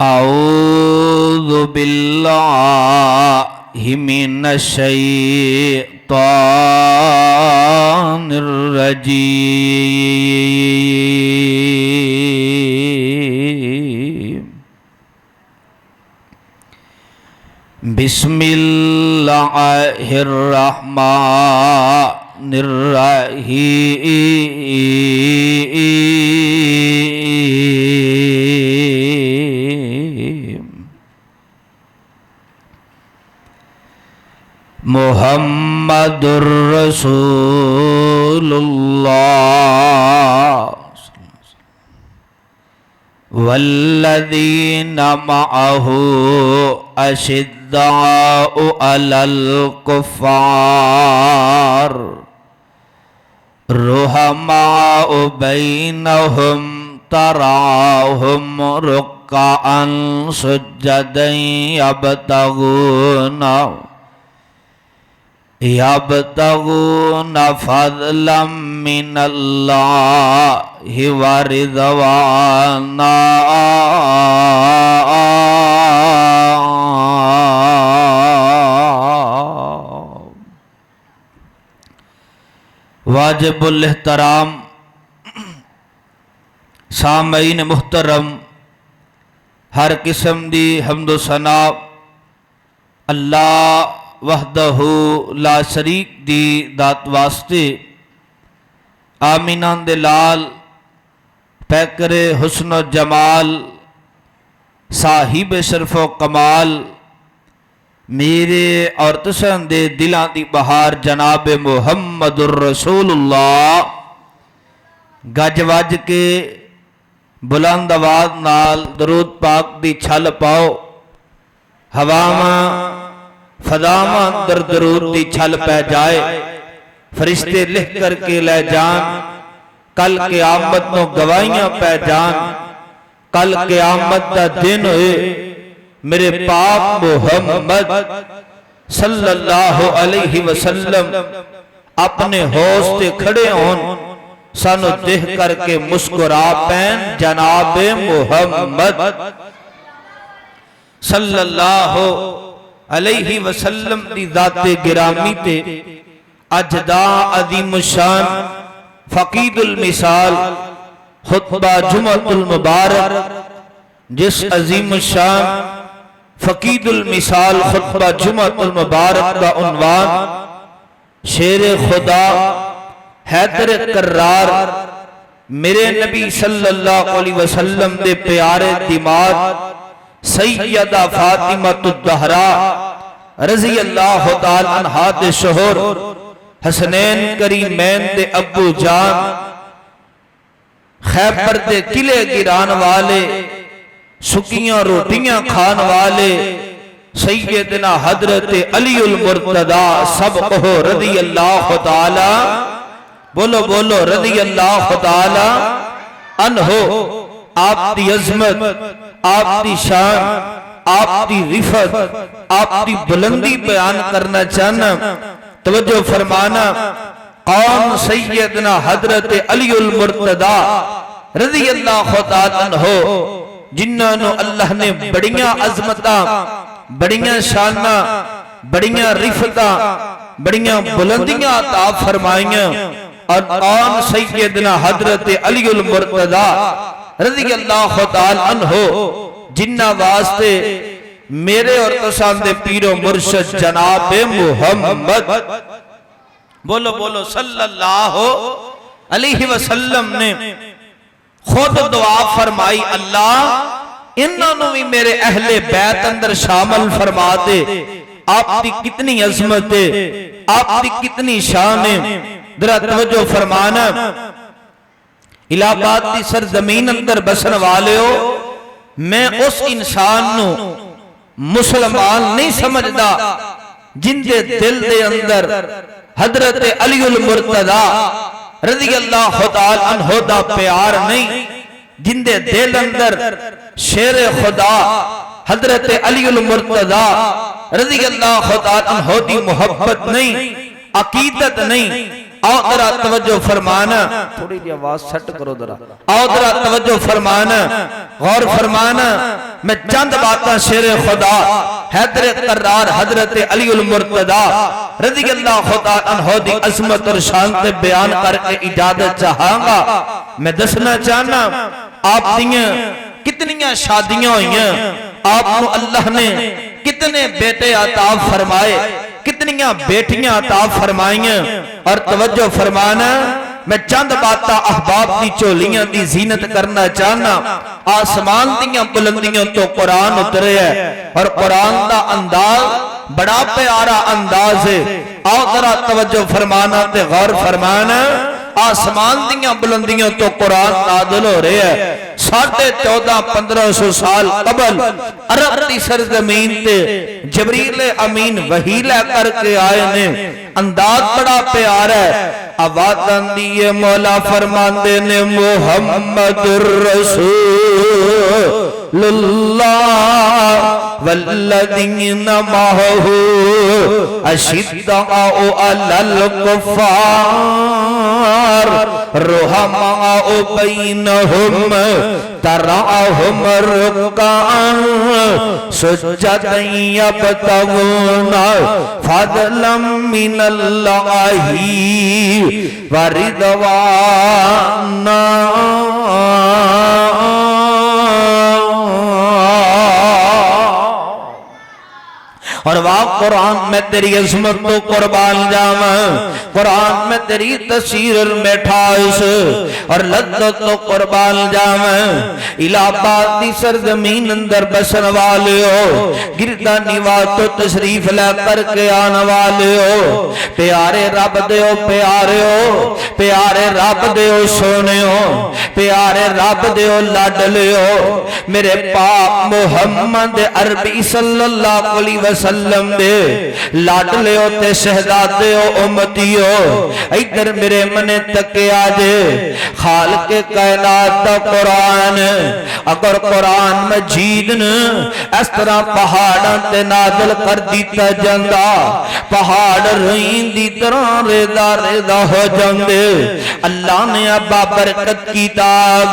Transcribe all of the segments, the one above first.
اعوذ باللہ من الشیطان الرجیم بسم اللہ الرحمن الرحیم محمد الرسول اللہ والذین معہ اشداء علی الکفار رحماء بینہم تراہم رکعا سجدا یبتغون فضلا من اللہ ورضوانا واجب الاحترام سامعین محترم، ہر قسم دی حمد و ثنا اللہ وحدہ لا شریک دی ذات واسطے، آمینان دے لال پیکر حسن و جمال صاحب شرف و کمال میرے اور تسان دے دلان دی بہار جناب محمد الرسول اللہ گج وج کے بلند آواز نال درود پاک دی چھل پاؤ، ہواواں فضاواں در درود دی چھل پہ جائے، فرشتے لکھ کر کے لے جان، کل قیامت نو گواہیاں پہ جان، کل قیامت دا دن ہوئے میرے پاک محمد صلی اللہ علیہ وسلم اپنے حوض تے کھڑے ہون، سانو دیکھ کر کے مسکرا پین جناب محمد صلی اللہ علیہ وسلم دی ذات گرامی تے اجدا عظیم الشان فقید المثال خطبہ جمعۃ المبارک، جس عظیم الشان فقید المثال خطبہ جمعۃ المبارک کا عنوان شیر خدا حیدر کرار میرے نبی صلی اللہ علیہ وسلم دے پیارے دماغ سیدہ فاطمہ الزہرا رضی اللہ تعالی عنہا دے شوہر حسنین کریمین دے ابو جان، خیبر دے قلعے گران والے، سکیاں روٹیاں کھان والے سیدنا حضرت علی المرتضی سبقہ رضی اللہ تعالی، بولو بولو رضی اللہ تعالی عنہ، آپ دی عظمت، آپ دی شان، آپ دی رفت، آپ دی بلندی بیان کرنا چاہنا، توجہ فرمانا۔ کون سیدنا حضرت علی المرتضی رضی اللہ تعالی عنہ، جنہوں نے اللہ نے بڑیاں عظمتاں، بڑیاں شاناں، بڑیاں رفتاں، بڑیاں بلندیاں عطا فرمائیاں، اور کون سیدنا حضرت علی المرتضی رضی اللہ تعالی عنہ جنہ واسطے میرے اور تسان دے پیر و مرشد جناب محمد بولو بولو صلی اللہ علیہ وسلم نے خود دعا فرمائی، اللہ انہوں بھی میرے اہل بیت اندر شامل فرما دے۔ آپ دی کتنی عظمت ہے، آپ دی کتنی شان ہے، ذرا توجہ فرمانا۔ الہ آباد دی سرزمین اندر بسن والے ہو، میں اس انسان نو مسلمان نہیں سمجھدا جن دے دل دے اندر حضرت علی المرتضی رضی اللہ تعالی عنہ دا پیار نہیں، جن دے دل اندر شیر خدا حضرت علی المرتضی رضی اللہ تعالی عنہ دی محبت نہیں، عقیدت نہیں، آؤ ذرا توجہ فرمانا، تھوڑی جی آواز سیٹ کرو ذرا، آؤ ذرا توجہ فرمانا، غور فرمانا، میں چند باتاں شیر خدا حیدر قرار حضرت علی المرتضی رضی اللہ عنہ دی عظمت اور شان تے بیان کر کے اجازت چاہاں گا۔ میں دسنا چاہنا آپ دیاں کتنیاں شادیاں ہوئیاں، آپ کو اللہ نے کتنے بیٹے عطا فرمائے، کتنیاں بیٹیاں عطا فرمائیاں، اور توجہ فرمانا میں چند باتاں احباب دی چولیاں دی زینت کرنا چاہنا۔ آسمان دیاں بلندیوں تو قرآن اترے ہے، اور قرآن دا انداز بڑا پیارا انداز ہے۔ آؤ ذرا توجہ فرمانا تے غور فرمانا، آسمان دیاں بلندیوں تو قرآن نازل ہو رہے ہے، 1450-1500 سال قبل عرب دی سرزمین تے جبریل امین وحی لے کر کے آئے نے، انداز بڑا پیارا ہے۔ آوازاں دیئے مولا فرماندے نے محمد الرسول اللہ والذین معہ اشداء علی الکفار رحماء بینہم تراہم رکعا سجدا یبتغون فضلا من اللہ وردوانا۔ اور واہ قرآن میں تیری عظمت تو قربان جاواں، قرآن میں تیری تفسیر مٹھاس اور لذت تو قربان جاواں۔ الہ آباد دی سرزمین اندر بسن والے ہو، گردہ نواز تو تشریف لے کر کے آنے والے ہو، پیارے رب دے ہو، پیارے ہو، پیارے رب دے ہو، سونے ہو، پیارے رب دے ہو، لاڈلے ہو، میرے پاک محمد عربی صلی اللہ علیہ وسلم دے لاڈلے ہو تے شہزادے ہو، امتی ہو، ادھر میرے منے تکے آجے خالق کائنات دا قرآن۔ اگر قرآن مجید نے اس طرح پہاڑاں تے نازل کر دیتا جاندہ، پہاڑ روئیں دی طرح ریدہ ریدہ ہو جاندے۔ اللہ نے ابا برکت کتاب،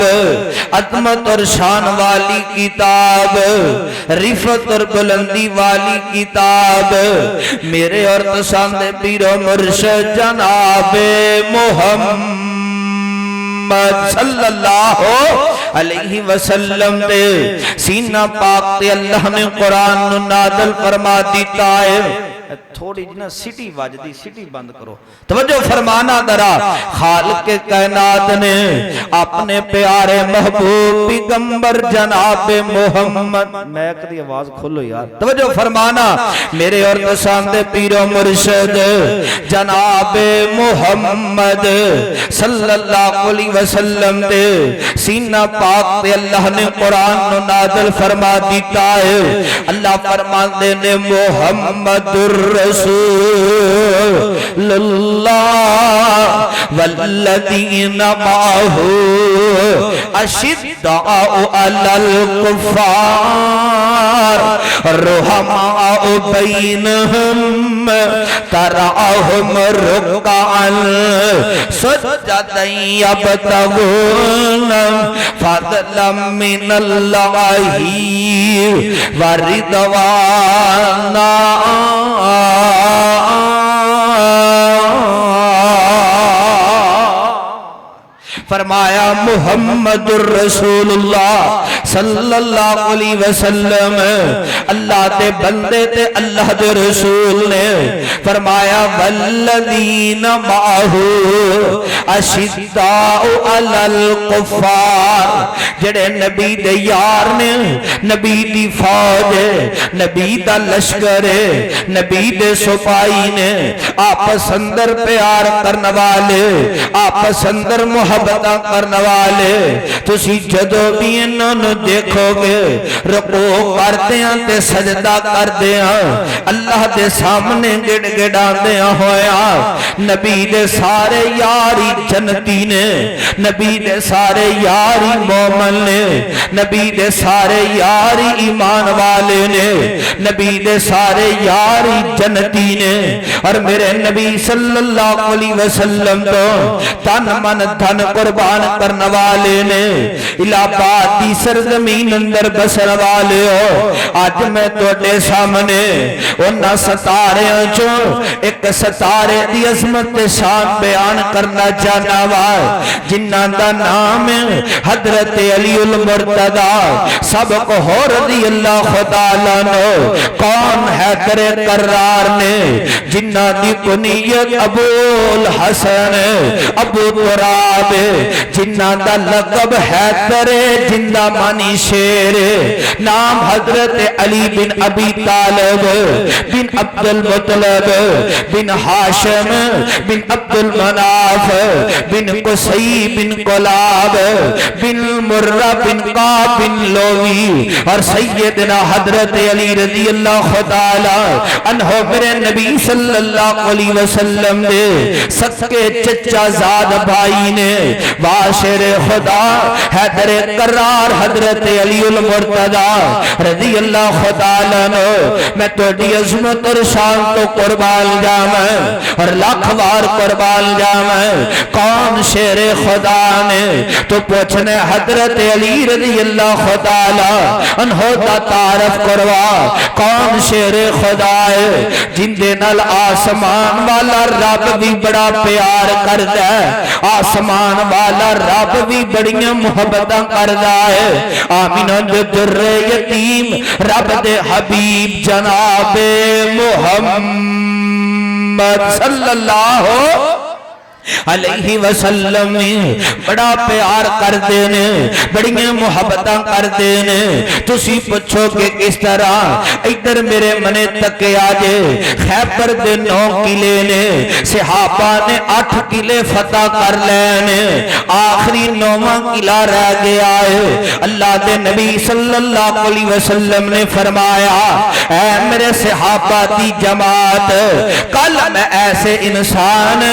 عظمت اور شان والی کتاب، رفت اور بلندی والی کتاب، میرے اور پسند پیر و مرشد جناب محمد صلی اللہ علیہ وسلم دے سینہ پاک تے اللہ نے قرآن نازل فرما دیتا ہے۔ تھوڑی جنا سٹی واجدی، سٹی بند کرو، توجہ فرمانا درا۔ خالق کائنات نے اپنے پیارے محبوب پیغمبر جناب محمد، میں کدی آواز کھولو یار، توجہ فرمانا، میرے اور پسند پیر و مرشد جناب محمد صلی اللہ علیہ وسلم دے سینہ پاک تے اللہ نے قرآن نازل فرما دیتا ہے۔ اللہ فرماندے نے محمد رسول اللہ والذین معہ اشداء علی الکفار رحماء بینہم تراہم رکعا سجدا یبتغون فضلا من اللہ ورضوانا۔ فرمایا محمد الرسول اللہ صلی اللہ علیہ وسلم اللہ دے بندے تے اللہ دے رسول نے فرمایا والذین معہ اشداء علی الکفار، جڑے نبی دے یار نے، نبی دی فوج، نبی دا لشکر، نبی دے سپاہی نے، آپس اندر پیار کرنے والے، آپس اندر محبت محبتاں کرن والے تسی جدوں بھی انہاں نوں دیکھو گے رکوع کردیاں تے سجدہ کردیاں اللہ دے سامنے گڑ گڑاندیاں ہویا نبی دے سارے یاری جنتی نے نبی دے سارے یاری مومن نے نبی دے سارے یاری ایمان والے نے نبی دے سارے یاری جنتی نے اور میرے نبی صلی اللہ علیہ وسلم تو تن من دھن قربان کرنے والے نے الہاباد دی سرزمین اندر بسر والے ہو آج میں توڑے سامنے انہاں ستاریاں چوں ایک ستارے دی عظمت شان بیان کرنا جانا وا جنہاں دا نام حضرت علی المرتضی سبق ہو رضی اللہ خدا لانو کون حیدر کرار نے جنہاں دی کنیت ابو الحسن ابو تراب جنہاں دا لقب حیدر جندہ مانی شیر نام حضرت علی بن ابی طالب بن عبد المطلب بن حاشم بن عبد المناف بن قصی بن قلاب بن مرہ بن قاب بن لوی اور سیدنا حضرت علی رضی اللہ تعالی عنہ میرے نبی صلی اللہ علیہ وسلم نے سکے چچا زاد بھائی نے واشر خدا حیدر کرار حضرت علی المرتضی رضی اللہ تعالی عنہ میں توڑی عظمت اور شان تو قربان جامع اور لاکھ وار قربان جامع کون شیر خدا نے تو پوچھنے حضرت علی رضی اللہ تعالی عنہ دا تعارف کروا کون شیر خدا ہے جن دے نال آسمان والا رب بھی بڑا پیار کردا ہے آسمان والا رب بھی بڑیاں محبتاں کردا ہے آمینہ دے در یتیم رب دے حبیب جناب محمد صلی اللہ علیہ وسلم بڑا پیار کر دینے بڑیاں محبتاں کر دینے تسی پچھو کہ کس طرح ادھر میرے منے تک آجے خیبر دے 9 قلعے نے صحابہ نے 8 قلعے فتح کر لینے آخری 9واں قلعہ رہ گیا ہے اللہ دے نبی صلی اللہ علیہ وسلم نے فرمایا اے میرے صحابہ دی جماعت کل میں ایسے انسان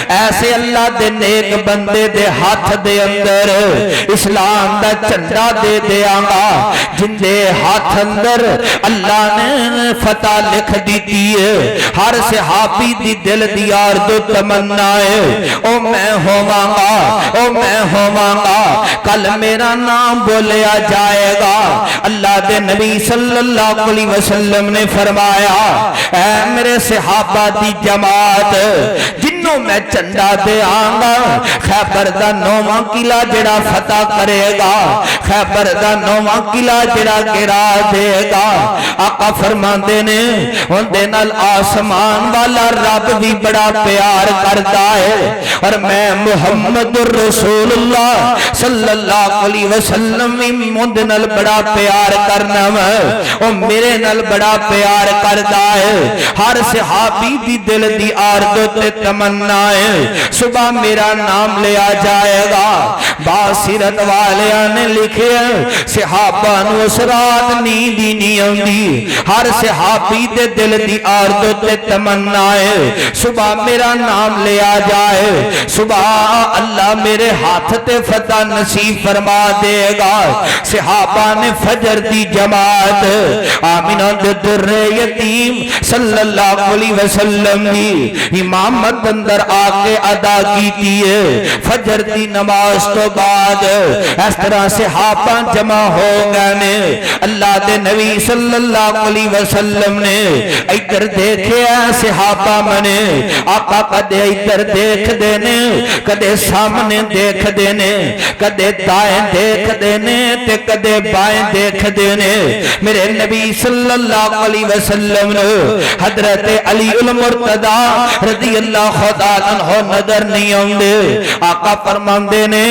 ایسے اللہ دے نیک بندے دے ہاتھ دے اندر اسلام دا چنڈا دے دیا گا جن دے ہاتھ اندر اللہ نے فتح لکھ دیتی ہے ہر صحابی دی دل دی آرزو تمنا ہے او میں ہوواں گا کل میرا نام بولیا جائے گا اللہ دے نبی صلی اللہ علیہ وسلم نے فرمایا اے میرے صحابہ دی جماعت جنوں میں چنڈا دے آنگا خیبر دا 9واں قلعہ جڑا فتح کرے گا خیبر دا 9واں قلعہ جڑا گرا دے گا آقا فرماندے نے ان دے نال آسمان والا رب بھی بڑا پیار کرتا ہے اور میں محمد الرسول اللہ صلی اللہ علیہ وسلم ان دے نال بڑا پیار کرنا او میرے نال بڑا پیار کرتا ہے ہر صحابی دی دل دی آرزو تے تمنا ہے صبح میرا نام لیا جائے گا باصیرت والیاں نے لکھے صحابہ نو اس رات نیندی نہیں آندی ہر صحابی دے دل دی آرزو تے تمنا ہے صبح میرا نام لیا جائے صبح اللہ میرے ہاتھ تے فتح نصیب فرما دے گا صحابہ نے فجر دی جماعت آمینہ دے در یتیم صلی اللہ علیہ وسلم دی امامت اندر آکے ادا کیتی ہے فجر دی نماز تو بعد اس طرح صحابہ جمع ہو گئے اللہ دے نبی صلی اللہ علیہ وسلم نے ادھر دیکھے صحابہ منے آقا کدے ادھر دیکھ دینے کدے سامنے دیکھ دینے کدے دائیں دیکھ دینے تے کدے بائیں دیکھ دینے میرے نبی صلی اللہ علیہ وسلم نے حضرت علی المرتضی رضی اللہ خدا عنہ نظر نہیں آندے آقا فرماندے نے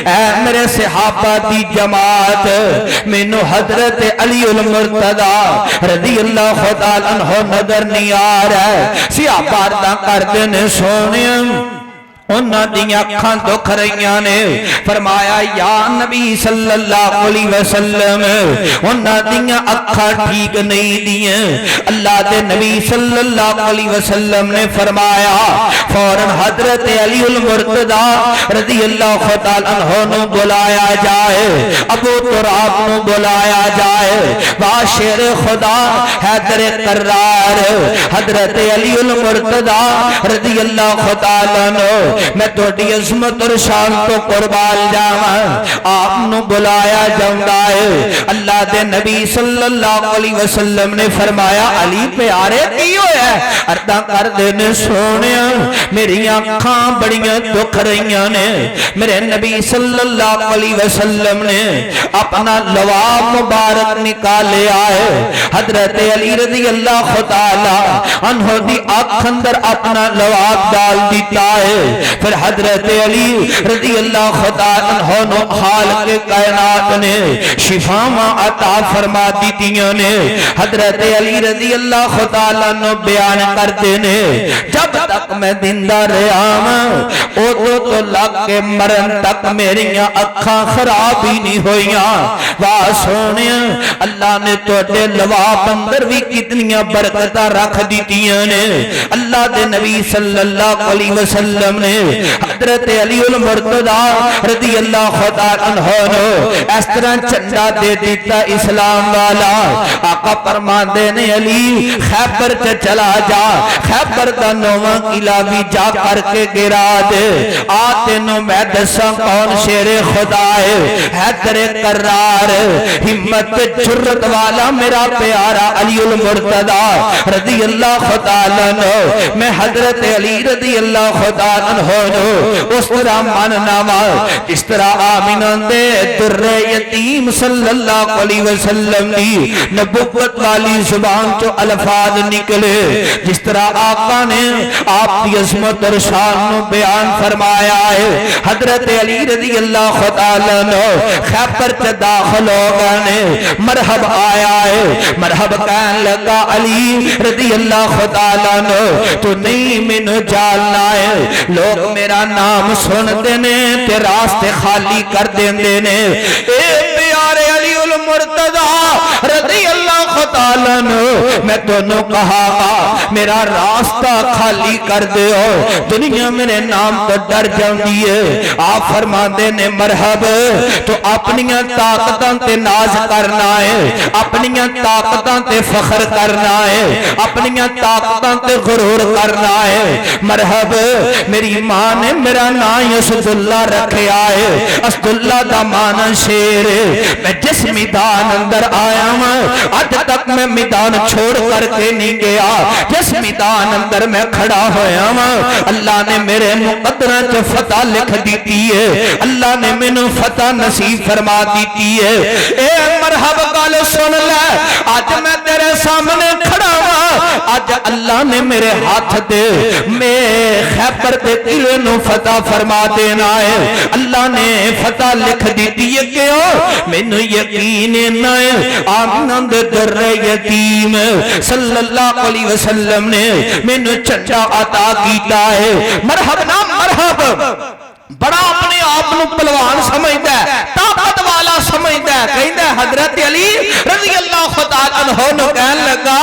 اے میرے صحابہ دی جماعت مینوں حضرت علی المرتضی رضی اللہ خدا عنہ نظر نہیں آ رہا ہے صحابہ دا کردے نے سونے انہاں دی اکھاں دکھ رہیاں نے فرمایا یا نبی صلی اللہ علیہ وسلم انہاں دی اکھاں ٹھیک نہیں دیاں اللہ دے نبی صلی اللہ علیہ وسلم نے فرمایا فوراً حضرت علی المرتضی رضی اللہ تعالیٰ عنہ نو بلایا جائے ابو تراب نو بلایا جائے باشر خدا حیدر کرار حضرت علی المرتضی رضی اللہ تعالیٰ عنہ میں توڑی عظمت اور شان تو قربان جاواں آپ نو بلایا جاؤندا ہے اللہ دے نبی صلی اللہ علیہ وسلم نے فرمایا علی پیارے کی ہویا ہے عرضاں کر دینے سونیا میری آنکھاں بڑیاں دکھ رہیاں نے میرے نبی صلی اللہ علیہ وسلم نے اپنا لواب مبارک نکالے آئے حضرت علی رضی اللہ تعالی عنہ دی آنکھ اندر اپنا لواب ڈال دیتا ہے پھر حضرت علی رضی اللہ تعالیٰ عنہ خالق کائنات نے شفاواں عطا فرما دیتیاں نے حضرت علی رضی اللہ تعالیٰ عنہ بیان کرتے نے جب تک میں زندہ رہا او تو لگ کے مرن تک میری اکھاں خراب ہی نہیں ہوئیاں واہ سونے اللہ نے توڑے لواب اندر بھی کتنی برکتہ رکھ دیتیاں نے اللہ دے نبی صلی اللہ علیہ وسلم نے حضرت علی المرتضی رضی اللہ تعالیٰ عنہ اس طرح چنڈا دے دیتا اسلام والا آقا فرماندے نے علی خیبر سے چلا جا خیبر دا نواں قلعہ بھی جا کر کے گرا دے آتے نو میں دساں کون شیر خدا ہے حیدر کرار ہمت جرت والا میرا پیارا علی المرتضی رضی اللہ تعالیٰ عنہ میں حضرت علی رضی اللہ تعالیٰ عنہ اس طرح ماننا وا اس طرح آمینہ دے در یتیم صلی اللہ علیہ وسلم کی نبوت والی زبان جو الفاظ نکلے جس طرح آقا نے آپ کی عظمت اور شان نو بیان فرمایا ہے حضرت علی رضی اللہ تعالیٰ عنہ خیبر سے داخل ہو گئے مرحب آیا ہے مرحب کہنے لگا علی رضی اللہ تعالیٰ عنہ تو نہیں مینو جاننا ہے لوگ میرا نام سن دینے تے راستے خالی کر دینے اے پیارے علی المرتضی رضی اللہ تعالیٰ عنہ میں تو کہا میرا راستہ خالی کر دے ہو دنیا میرے نام تو ڈر جاندی ہے آپ فرما دینے مرحب تو اپنیاں طاقتاں تے ناز کرنا ہے اپنیاں طاقتاں تے فخر کرنا ہے اپنیاں طاقتاں تے غرور کرنا ہے مرحب میری ماں نے میرا نام اسد اللہ رکھے آئے اسد اللہ دا مانا شیر میں جس میدان اندر آیا ہوں آج تک میں میدان چھوڑ کر کے نہیں گیا جس میدان اندر میں کھڑا ہویا ہوں اللہ نے میرے مقدرہ جو فتح لکھ دیتی ہے اللہ نے میں فتح نصیب فرما دیتی ہے اے مرحب کال سن لے آج میں تیرے سامنے کھڑا ہوں آج اللہ نے میرے ہاتھ دے میں خیبر دے قلعے نو فتح فرما دینا ہے اللہ نے فتح لکھ دیتی ہے کیوں مینوں یقین نہ ہے آمینہ دے در یتیم صلی اللہ علیہ وسلم نے مینوں چچا عطا کیتا ہے مرحب نا مرحب بڑا اپنے آپ نو پلوان سمجھدا ہے طاقت والا سمجھدا ہے کہندا ہے حضرت علی رضی اللہ تعالیٰ عنہ نو کہن لگا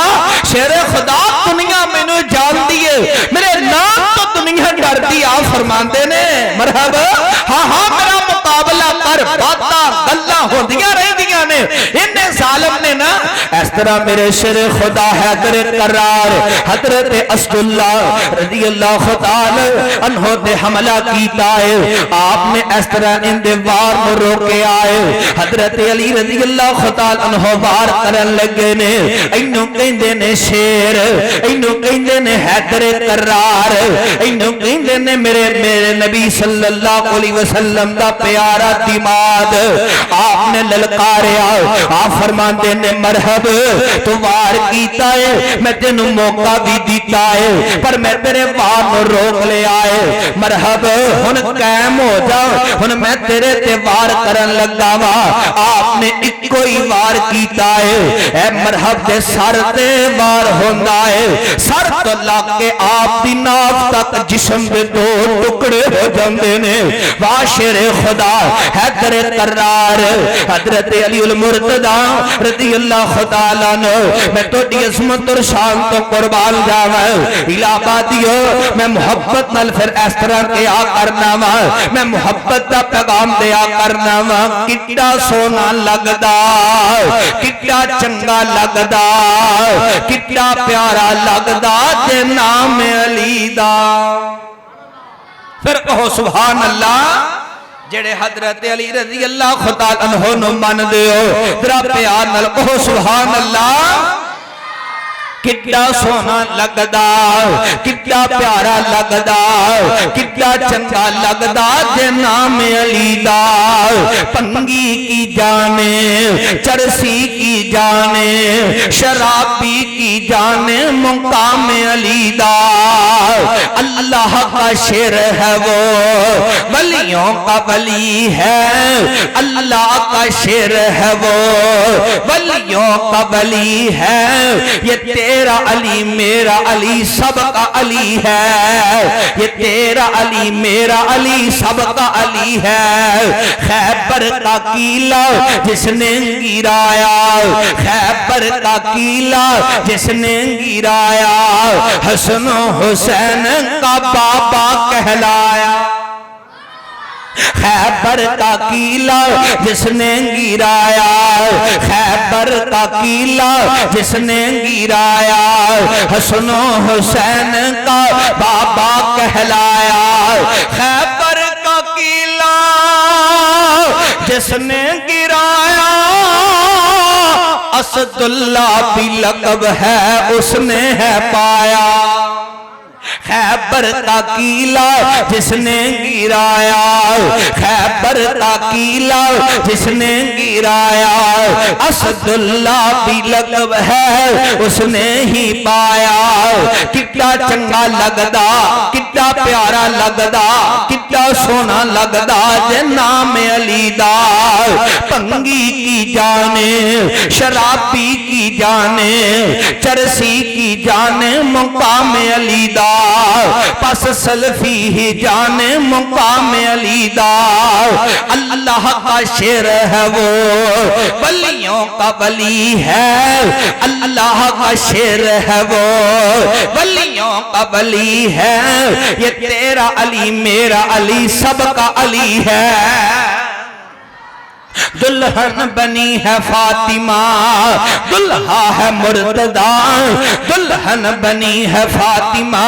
شیر خدا دنیا مینوں جان دیے میرے نام تو دنیا ڈردی آپ فرماندے نے مرحبا ہاں ہاں میرا مقابلہ کر باتاں گلاں ہوندیاں رہندیاں نے انہیں ظالم نے نا اس طرح میرے شیر خدا حیدر کرار حضرت اسد اللہ رضی اللہ تعالی عنہ دے حملہ کیتا ہے آپ نے اس طرح ان دے وار نو روکے آئے حضرت علی رضی اللہ تعالی عنہ وار کرن لگے نے اینو کہندے نے شیر اینو کہندے نے حیدر کرار اینو کہندے نے میرے نبی صلی اللہ علیہ وسلم دا پیارا دماد آپ نے للکاریا آپ فرماندے نے مرحب تو وار کیتا ہے میں تینوں موقع بھی دیتا ہے پر میں تیرے وار نو روک لے آئے مرحب ہن قائم ہو جا ہن میں تیرے تے وار کرن لگا وا آپ نے ایک کوئی وار کیتا ہے اے مرحب دے سر تے وار ہوندا ہے سر تو لگ کے آپ دی ناف تک جسم دے دو ٹکڑے ہو جاندے نے واہ شیر خدا حیدر کرار حضرت علی المرتضی رضی اللہ تعالیٰ عنہ میں تو دی عظمت اور شان تو قربان جاواں علاقہ دیو میں محبت نال پھر اس طرح کیا کرنا وا میں محبت دا پیغام دیا کرنا وا کتنا سونا لگدا کتنا چنگا لگدا کتنا پیارا لگدا تے نام علی دا پھر کہو سبحان اللہ جڑے حضرت علی رضی اللہ تعالیٰ عنہ نو من دیو ذرا پیار نال کہو سبحان اللہ کتنا سونا لگدا کتنا پیارا لگدا کتنا چنگا لگدا جے نام علی دا پنگی کی جانے چرسی کی جانے شرابی کی جانے مقام علی دا اللہ کا شیر ہے وہ ولیوں کا ولی ہے اللہ کا شیر ہے وہ ولیوں کا ولی ہے یہ تیرا علی میرا علی سب کا علی ہے یہ تیرا علی میرا علی سب کا علی ہے خیبر کا قلعہ جس نے گرایا خیبر کا قلعہ جس نے گرایا حسن و حسین کا بابا کہلایا خیبر کا قلعہ جس نے گرایا خیبر کا قلعہ جس نے گرایا حسن و حسین کا بابا کہلایا خیبر کا قلعہ جس نے گرایا اسد اللہ بھی لقب ہے اس نے ہے پایا خیبر کا قلعہ جس نے گرایا خیبر کا قلعہ جس نے گرایا اسد اللہ بھی لقب ہے اس نے ہی پایا کتنا چنگا لگدا کتنا پیارا لگدا کتنا سونا لگدا جے نام علی دا پنگی کی جانے شرابی کی جانے چرسی کی جانے مقام علی دا پس سلفی ہی جانے مقام علی دا اللہ کا شیر ہے وہ ولیوں کا ولی ہے اللہ کا شیر ہے وہ ولیوں کا ولی ہے یہ تیرا علی میرا علی سب کا علی ہے دلہن بنی ہے فاطمہ دلہا ہے مرتضی دلہن بنی ہے فاطمہ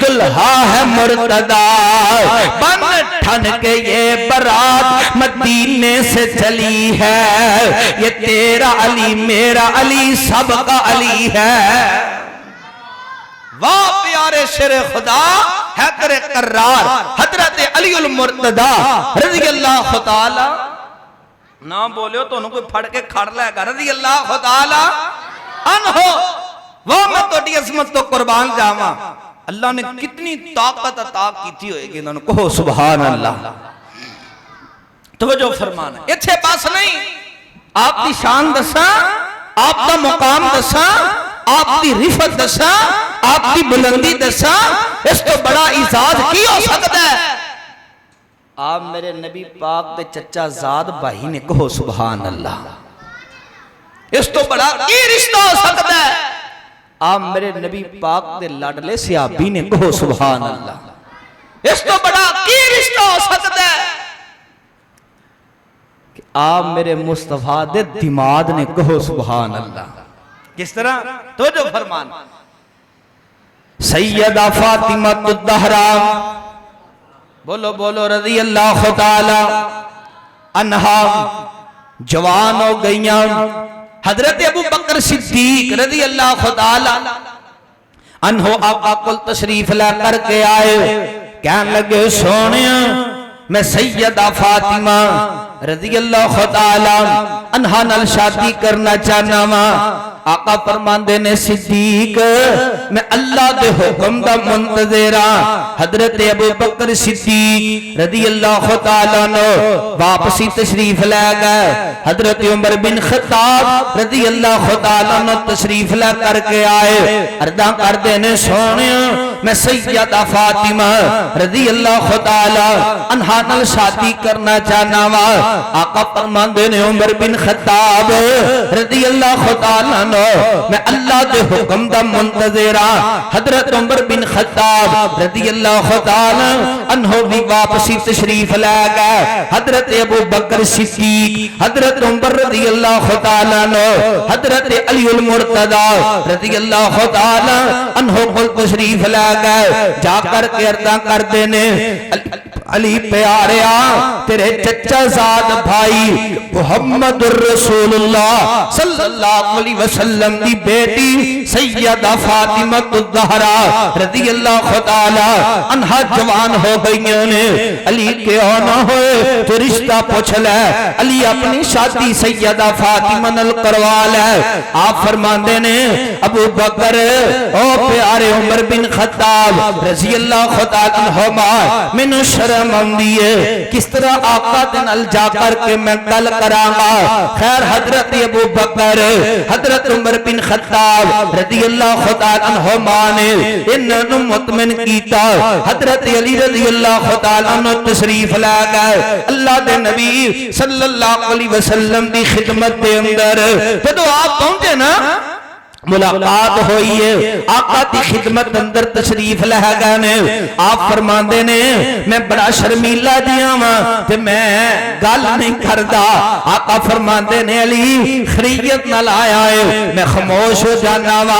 دلہا ہے مرتضی بن ٹھن کے یہ برات مدینے سے چلی ہے یہ تیرا علی میرا علی سب کا علی ہے واہ پیارے شیر خدا حیدر کرار حضرت علی المرتضی رضی اللہ تعالی نہ بولے ہو تو انہوں کوئی پھڑ کے کھڑ لے گا رضی اللہ تعالی عنہ وہ میں تو دی عظمت تو قربان جاواں اللہ نے کتنی طاقت عطا کی تھی ہوئے گی انہوں نے کہو سبحان اللہ توجہ فرمانا اتھے پاس نہیں آپ دی شان دساں آپ دا مقام دساں آپ دی رفت دساں آپ دی بلندی دساں اس تو بڑا اعزاز کی ہو سکتا ہے آپ میرے نبی پاک دے چچا زاد بھائی نے کہو سبحان اللہ اس تو بڑا کی رشتہ ہو سکتا ہے آپ میرے نبی پاک دے لاڈلے صحابی نے کہو سبحان اللہ اس تو بڑا کی رشتہ ہو سکتا ہے کہ آپ میرے مصطفیٰ دے دماد نے کہو سبحان اللہ کس طرح تو جو فرمان سیدہ فاطمہ الزہرا بولو بولو رضی اللہ تعالی عنہا جوان ہو گئیاں حضرت ابو بکر صدیق رضی اللہ تعالی عنہ آقا کل تشریف لے کر کے آئے کہنے لگے سونیا میں سیدہ فاطمہ رضی اللہ تعالی عنہ نال شادی کرنا چاہنا وا آقا فرماندے نے صدیق میں اللہ دے حکم دا منتظر ہاں حضرت ابو بکر صدیق رضی اللہ تعالی عنہ واپسی تشریف لے گئے حضرت عمر بن خطاب رضی اللہ تعالی عنہ تشریف لے کر کے آئے عرضاں کر دینے سونے میں سیدہ فاطمہ رضی اللہ تعالی عنہ نال شادی کرنا چاہنا وا آقا فرماندے نے عمر بن خطاب رضی اللہ تعالی عنہ میں اللہ دے حکم دا منتظر ہاں حضرت عمر بن خطاب رضی اللہ تعالی عنہ بھی واپسی تشریف لے گئے حضرت ابو بکر صدیق حضرت عمر رضی اللہ تعالی عنہ حضرت علی المرتضی رضی اللہ تعالی عنہ کو تشریف لے گئے جا کر کے عرضاں کر دینے علی پیاریا تیرے چچا زاد بھائی محمد الرسول اللہ صلی اللہ علیہ وسلم دی بیٹی سیدہ فاطمہ الزہرا رضی اللہ تعالی عنہ جوان ہو گئیاں نے علی کیوں نہ ہوئے تو رشتہ پوچھ لے علی اپنی شادی سیدہ فاطمہ نال کروا لے آپ فرماندے نے ابو بکر او پیارے عمر بن خطاب رضی اللہ تعالی عنہ مینوں شرم آندی ہے کس طرح آقا دے نال جا کر کے میں گل کراں گا خیر حضرت ابو بکر حضرت عمر بن خطاب رضی اللہ تعالی عنہ نے انہاں مطمئن کیتا حضرت علی رضی اللہ تعالی عنہ تشریف لے گئے اللہ دے نبی صلی اللہ علیہ وسلم دی خدمت دے اندر جدوں آپ پہنچے نا ملاقات ہوئی ہے آقا دی خدمت اندر تشریف لے گئے نے آپ فرماندے نے میں بڑا شرمیلا جیاں وا تے میں گل نہیں کردا آقا فرماندے نے علی خریت نال آیا ہے میں خاموش ہو جانا وا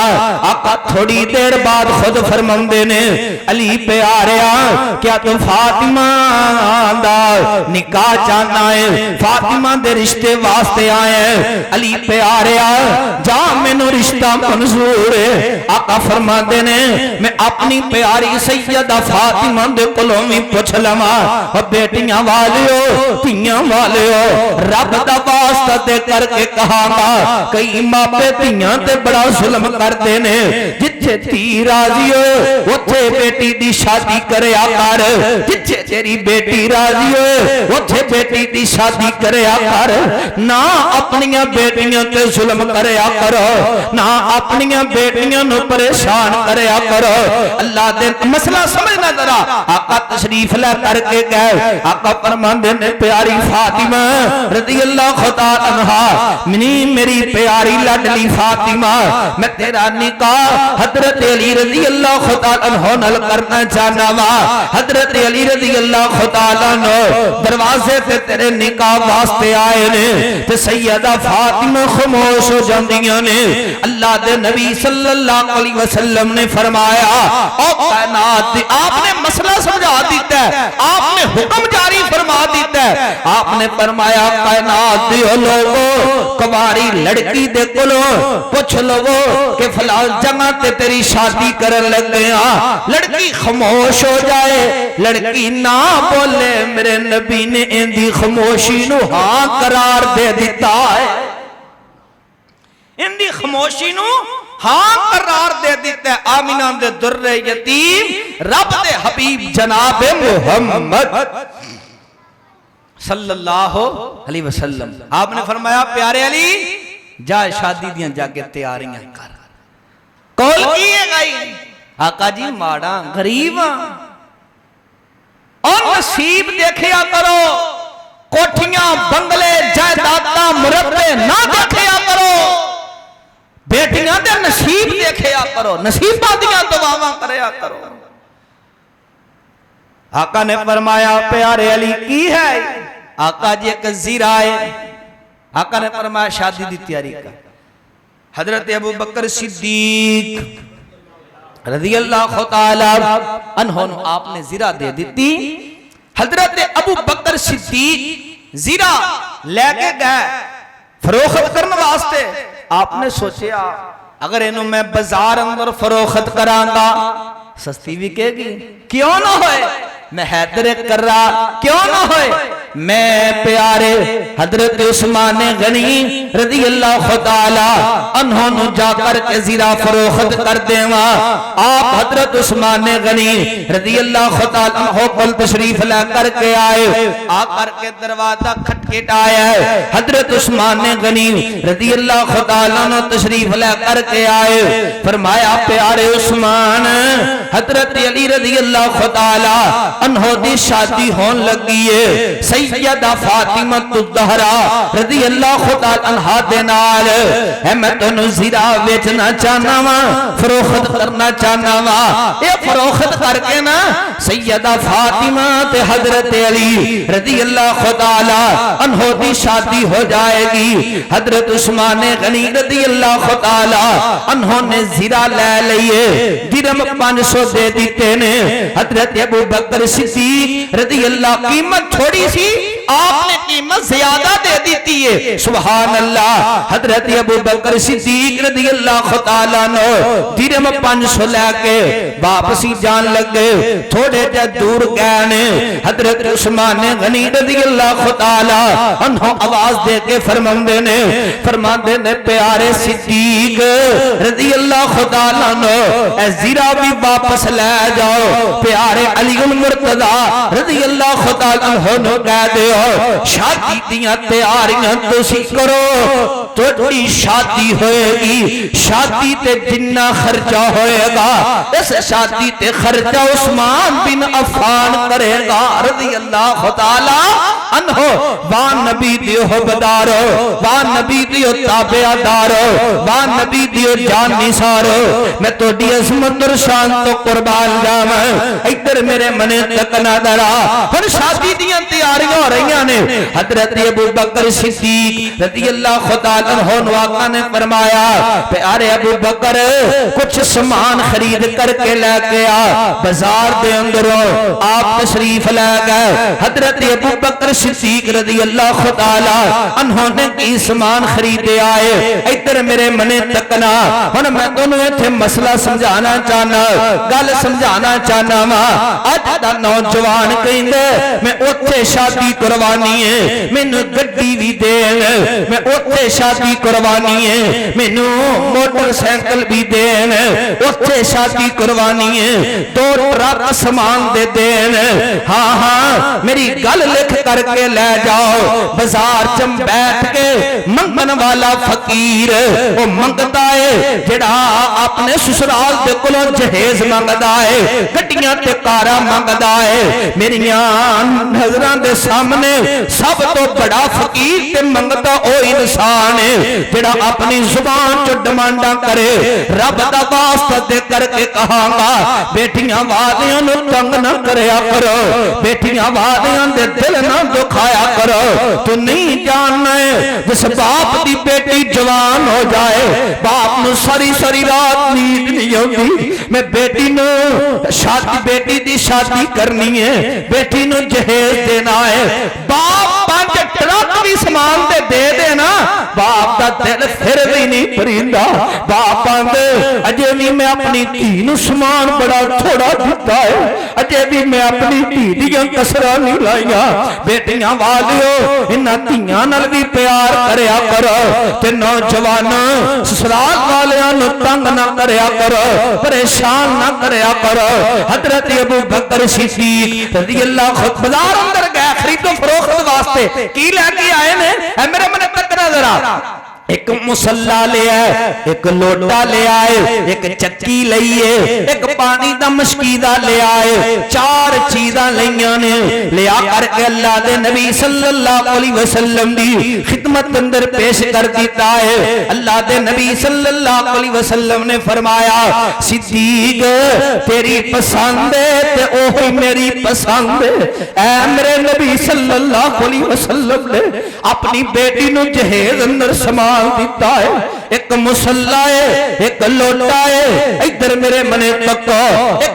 آقا تھوڑی دیر بعد خود فرماندے نے علی پیاریا کیا تو فاطمہ دا نکاح چاہنا ہے فاطمہ دے رشتے واسطے آئے ہیں علی پیاریا جا مینوں رشتہ منظور ہے آقا فرماندے نے میں اپنی پیاری سیدہ فاطمہ دے کولوں وی پوچھ لواں او بیٹیاں والیو تیاں والیو رب دا واسطہ دے کر کے کہاں گا کئی ماپے تیاں تے بڑا ظلم کردے نے جتھے تی راضی ہو اوتھے بیٹی دی شادی کریا کر جتھے تیری بیٹی راضی ہو اوتھے بیٹی دی شادی کریا کر نہ اپنیاں بیٹیاں تے ظلم کریا کرو نہ اپنیاں بیٹیاں نو پریشان کریا کرو اللہ دے مسئلہ سمجھنا ذرا آقا تشریف لے کر کے گئے آقا فرماندے نے پیاری فاطمہ رضی اللہ تعالی عنہا میری پیاری لاڈلی فاطمہ میں تیرا نکاح حضرت علی رضی اللہ تعالی عنہ نال کرنا چاہنا وا حضرت علی رضی اللہ تعالی عنہ دروازے تے تیرے نکاح واسطے آئے نے تے سیدہ فاطمہ خاموش ہو جاندیاں نے اللہ دے نبی صلی اللہ علیہ وسلم نے فرمایا او کائنات آپ نے مسئلہ سمجھا دیتا ہے آپ نے حکم جاری فرما دیتا ہے آپ نے فرمایا کائنات دیو لوگو کماری لڑکی دے کلو پوچھ لوگو کہ فلان جگہ تے تیری شادی کرن لگ گیا لڑکی خاموش ہو جائے لڑکی نہ بولے میرے نبی نے اندی خاموشی نو ہاں قرار دے دیتا ہے اندی خاموشی نو ہاں قرار دے دیتا ہے آمینہ دے در یتیم رب دے حبیب جناب محمد صلی اللہ علیہ وسلم آپ نے فرمایا پیارے علی جا شادی دیاں جا کے تیاریاں کر کول کیے گئی آقا جی ماڑا غریباں اور نصیب دیکھیا کرو کوٹھیاں بنگلے جائیداداں مربے نہ دیکھیا کرو بیٹیاں دے نصیب دیکھیا کرو نصیباں دیاں دعاواں کریا کرو آقا نے فرمایا پیارے علی کی ہے آقا جی ایک زیرہ ہے آقا نے فرمایا شادی دی تیاری کا حضرت ابو بکر صدیق رضی اللہ تعالی عنہ آپ نے زیرہ دے دیتی حضرت ابو بکر صدیق زیرہ لے کے گئے فروخت کرنے واسطے آپ نے سوچیا اگر انہوں میں بازار اندر فروخت کرانگا سستی بھی کہے گی کیوں نہ ہوئے میں حیدر کر رہا کیوں نہ ہوئے میں پیارے حضرت عثمان غنی رضی اللہ تعالی عنہ نو جا کر کے زیرہ فروخت کر دیوا آپ حضرت عثمان غنی رضی اللہ تعالی عنہ پل تشریف لے کر کے آئے آ کر کے دروازہ کھٹکھٹایا ہے حضرت عثمان غنی رضی اللہ تعالی عنہ تشریف لے کر کے آئے فرمایا پیارے عثمان حضرت علی رضی اللہ تعالی عنہ دی شادی ہون لگی ہے سیدہ فاطمہ الزہرا رضی اللہ تعالی عنہ دے نال ہے میں تینوں زیرہ بیچنا چاہنا وا فروخت کرنا چاہنا وا اے فروخت کر کے نا سیدہ فاطمہ تے حضرت علی رضی اللہ تعالی عنہ دی شادی ہو جائے گی حضرت عثمان غنی رضی اللہ تعالی عنہ نے زیرہ لے لئے درہم 500 دے دیتے نے حضرت ابو بکر صدیق رضی اللہ قیمت تھوڑی سی آپ نے قیمت زیادہ دے دیتی ہے سبحان اللہ حضرت ابو بکر صدیق رضی اللہ تعالیٰ نے درہم 500 لے کے واپسی جان لگ گئے تھوڑے جا دور گئے حضرت عثمان غنی رضی اللہ تعالیٰ عنہ آواز دے کے فرماندے نے پیارے صدیق رضی اللہ تعالیٰ نے اے زیرہ بھی واپس لے جاؤ پیارے علی المرتضی رضی اللہ تعالیٰ عنہ نے کہہ دے شادی دیاں تیاریاں تسی کرو تھوڑی شادی ہوئے گی شادی تے جنہ خرچہ ہوئے گا اس شادی تے خرچہ عثمان بن عفان کرے گا رضی اللہ تعالی عنہ وان نبی دیو حبدارو وان نبی دیو تابعدارو وان نبی دیو جان نثارو میں تو دی عظمت اور شان تو قربان جاواں ادھر میرے منے تک نہ درا ہن شادی دیاں تیاریاں ہو رہی نے حضرت ابو بکر صدیق رضی اللہ تعالی عنہ آقا نے فرمایا پیارے ابو بکر کچھ سامان خرید کر کے لے کے آ بازار دے اندروں آپ تشریف لے گئے حضرت ابو بکر صدیق رضی اللہ تعالی عنہ نے کی سامان خریدے آئے ادھر میرے منے تکنا ہن میں تانوں ایتھے مسئلہ سمجھانا چاہنا گل سمجھانا چاہنا وا اج دا نوجوان کہندے میں اوتھے شادی کروانی ہے مینوں گڈی بھی دین میں اوتھے شادی کروانی ہے مینوں موٹر سائیکل بھی دین اوتھے شادی کروانی ہے 2 ٹرک سامان دے دین ہاں ہاں میری گل لکھ کر کے لے جاؤ بازار چ بیٹھ کے منگن والا فقیر او منگدا ہے جڑا اپنے سسرال دے کولوں جہیز منگدا ہے گڈیاں تے کاراں منگدا ہے میریاں نظراں دے سامنے سب تو بڑا فقیر تے منگتا او انسان ہے جڑا اپنی زبان چ ڈمانڈا کرے رب دا واسطہ دے کر کے کہاں گا بیٹیاں وادیاں نو تنگ نہ کریا کرو بیٹیاں وادیاں دے دل نہ دکھایا کرو تو نہیں جاننا ہے جس باپ دی بیٹی جوان ہو جائے باپ نو ساری ساری رات نیند نہیں ہوتی میں بیٹی نو شادی بیٹی دی شادی کرنی ہے بیٹی نو جہیز دینا ہے باپ 5 ٹرک بھی سامان دے دینا باپ دا دل پھر بھی نہیں پریندا باپ آندے اجے بھی میں اپنی دھی نو سامان بڑا تھوڑا دیتا ہے اجے بھی میں اپنی دھی دیاں کسراں نہیں لائیاں بیٹیاں والیو انہاں دھیاں نال بھی پیار کریا کرو تے نوجواناں سسرال والیاں نو تنگ نہ کریا کرو پریشان نہ کریا کرو حضرت ابو بکر صدیق رضی اللہ بازار اندر گئے خرید و فروخت واسطے کی لے کے آئے نے اے میرے من تک نہ ذرا ایک مسلح لے آئے ایک لوٹا لے آئے ایک چکی لئیے ایک پانی دا مشکیدہ لے آئے 4 چیزاں لئیاں نے لے آ کر کے اللہ دے نبی صلی اللہ علیہ وسلم دی خدمت اندر پیش کر دیتا ہے اللہ دے نبی صلی اللہ علیہ وسلم نے فرمایا صدیق تیری پسند ہے تے اوہی میری پسند ہے اے میرے نبی صلی اللہ علیہ وسلم نے اپنی بیٹی نو جہیز اندر سامان دیتا ہے ایک مسلح ہے ایک لوٹا ہے ادھر میرے منے تکو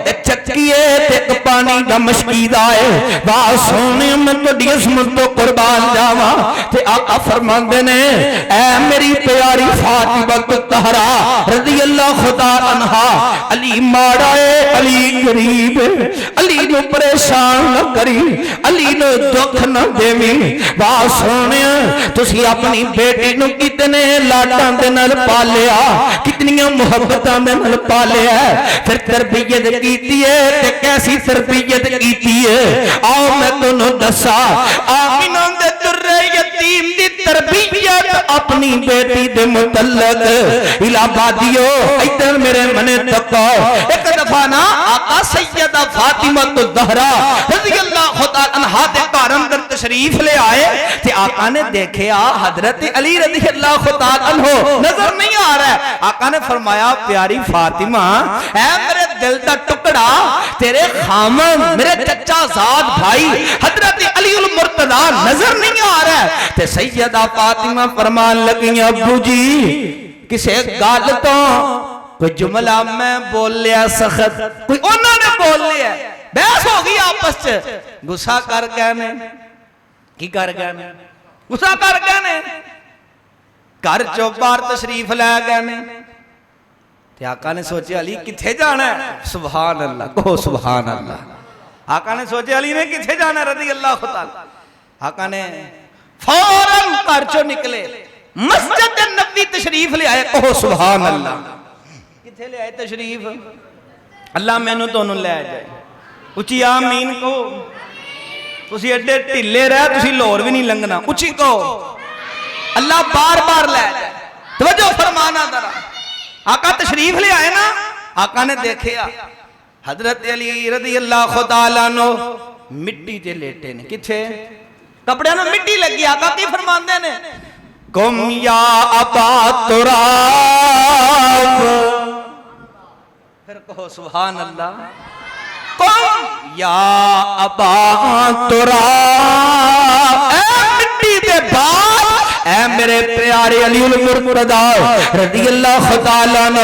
ایک چکی ہے ایک پانی دا مشکیدہ ہے بات سونے میں تو عظمت تو قربان جاواں تے آقا فرماندے نے اے میری پیاری فاطمہ الطہرا رضی اللہ تعالی عنہا علی ماڑا ہے علی غریب ہے علی نو پریشان نہ کری علی نو دکھ نہ دیویں واہ سونے تسی اپنی بیٹی نو کتنے لاڈاں دے نال پالیا کتنی محبتاں دے نال پالیا پھر تربیت کیتی ہے تے کیسی تربیت کیتی ہے آؤ میں تانوں دسا آمینہ دے درے یتیم دی تربیت اپنی بیٹی دے متعلق الہبادیو ادھر میرے منے تکو ایک دفعہ نا آقا سیدہ فاطمہ الزہرا رضی اللہ تعالی عنہا دے گھر اندر تشریف لے آئے تے آقا نے دیکھیا حضرت علی رضی اللہ تعالی عنہ نظر نہیں آ رہا ہے آقا نے فرمایا پیاری فاطمہ اے میرے دل دا ٹکڑا تیرے خامن میرے چچا زاد بھائی حضرت علی المرتضی نظر نہیں آ رہا ہے تے سیدہ فاطمہ فرمان لگی ابو جی کسے گال تو کوئی جملہ میں بول لیا سخت کوئی انہوں نے بول لیا بحث ہو گئی آپس چ غصہ کر گئے نے کی کر گئے نے غصہ کر گئے نے گھر چو باہر تشریف لے گئے نے تے آقا نے سوچے علی کتھے جانا ہے سبحان اللہ کہو سبحان اللہ آقا نے سوچے علی نے کتھے جانا ہے رضی اللہ تعالی آقا نے فوراً گھر چو نکلے مسجد نبوی تشریف لے آئے کہو سبحان اللہ کتھے لے آئے تشریف اللہ میں نو تو لے جائے اچھی آمین کو تسی اڈے ٹھلے رہے تسی لور بھی نہیں لنگنا اچھی کو اللہ بار بار لے جائے توجہ فرمانا ذرا آقا تشریف لے آئے نا آقا نے دیکھیا حضرت علی رضی اللہ تعالیٰ عنہ مٹی تے لیٹے نے کتھے کپڑے نو مٹی لگی آقا کی فرمان دے نے کم یا ابا تراب پھر کہو سبحان اللہ کم یا ابا تراب اے مٹی دے باپ اے میرے پیارے علی المرتضی رضی اللہ تعالیٰ عنہ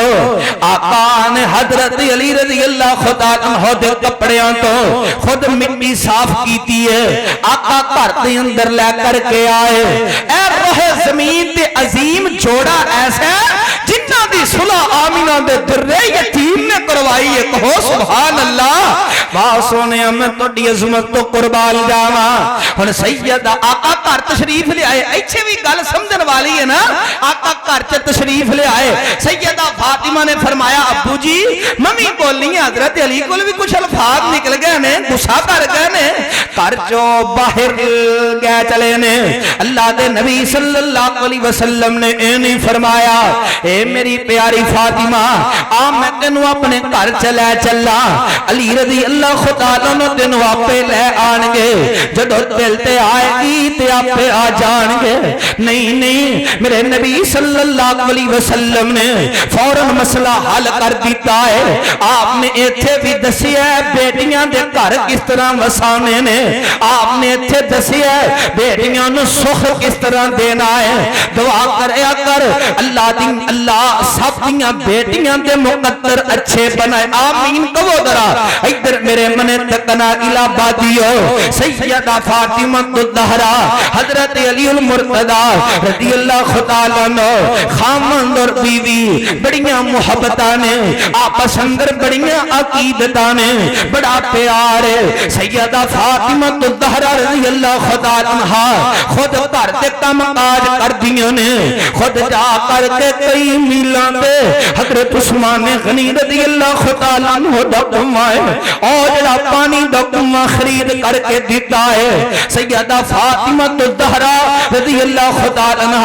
آقا نے حضرت علی رضی اللہ تعالیٰ عنہ دے کپڑیاں تو خود مٹی صاف کیتی ہے آقا گھر دے اندر لے کر کے آئے اے روح زمین تے عظیم جوڑا ایسا جنہ دی صلح آمینہ دے درے یتیم نے کروائی ہے کہو سبحان اللہ واہ سونے میں تو دی عظمت تو قربان جاما ہن سیدہ آقا گھر تشریف لے آئے ایچھے بھی گل سمجھن والی ہے نا آقا گھر چ تشریف لے آئے سیدہ فاطمہ نے فرمایا ابو جی ممی بولنی ہے حضرت علی کو بھی کچھ الفاظ نکل گئے نے غصہ کر گئے نے گھر چو باہر گئے چلے نے اللہ دے نبی صلی اللہ علیہ وسلم نے اینی فرمایا اے میری پیاری فاطمہ آ میں تینوں اپنے گھر چلے چلا علی رضی اللہ تعالیٰ نے تینوں آپے لے آن گے جدو دل تے آئے گی تے آپے آ جان گے نہیں میرے نبی صلی اللہ علیہ وسلم نے فوراً مسئلہ حل کر دیتا ہے آپ نے ایتھے بھی دسی ہے بیٹیاں دے گھر کس طرح وسانے نے آپ نے ایتھے دسی ہے بیٹیاں نو سخ کس طرح دینا ہے دعا کریا کر اللہ سب دیاں بیٹیاں دے مقدر اچھے بنائے آمین کہو ذرا ادھر میرے من تکنا الہبادیو سیدہ فاطمہ الزہرا حضرت علی المرتضی رضی اللہ تعالیٰ عنہ خامند اور بیوی بڑیاں محبتاں نے آپس اندر بڑیاں عقیدتاں نے بڑا پیار ہے سیدہ فاطمہ الزہرا رضی اللہ تعالیٰ عنہ خود گھر تے کم کاج کر دیاں نے خود جا کر کے کئی میلاں تے حضرت عثمان غنی رضی اللہ تعالیٰ عنہ ڈکما ہے اور جڑا پانی ڈکما خرید کر کے دیتا ہے سیدہ فاطمہ الزہرا رضی اللہ تعالیٰ عنہ